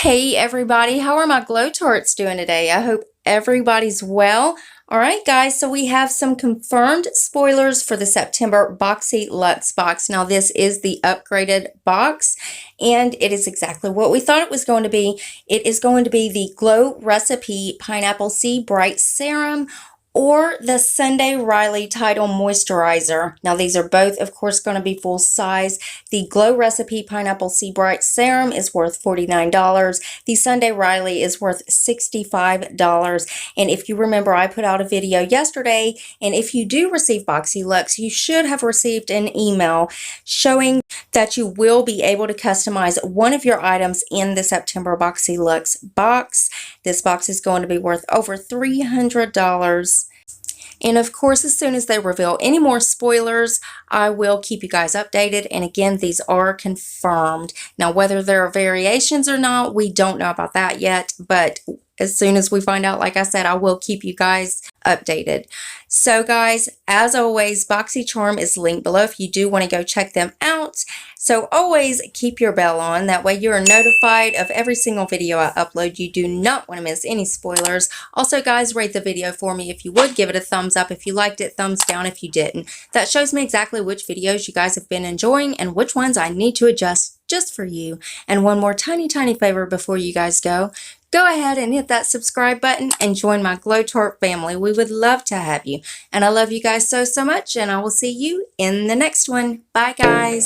Hey everybody, how are my Glow Tarts doing today? I hope everybody's well. All right guys, so we have some confirmed spoilers for the September BoxyLuxe box. Now this is the upgraded box and it is exactly what we thought it was going to be. It is going to be the Glow Recipe Pineapple C Bright Serum or the Sunday Riley Tidal Moisturizer. Now these are both of course going to be full size. The Glow Recipe Pineapple C Bright Serum is worth $49. The Sunday Riley is worth $65. And if you remember, I put out a video yesterday, and if you do receive BoxyLuxe, you should have received an email showing that you will be able to customize one of your items in the September BoxyLuxe box. This box is going to be worth over $300. And of course, as soon as they reveal any more spoilers, I will keep you guys updated. And again, these are confirmed. Now, whether there are variations or not, we don't know about that yet. But as soon as we find out, like I said, I will keep you guys updated. So guys, as always, BoxyCharm is linked below if you do want to go check them out. So always keep your bell on. That way you are notified of every single video I upload. You do not want to miss any spoilers. Also guys, rate the video for me if you would. Give it a thumbs up if you liked it, thumbs down if you didn't. That shows me exactly which videos you guys have been enjoying and which ones I need to adjust just for you. And one more tiny favor before you guys go. Go ahead and hit that subscribe button and join my Glow Tart family. We would love to have you. And I love you guys so much, and I will see you in the next one. Bye, guys.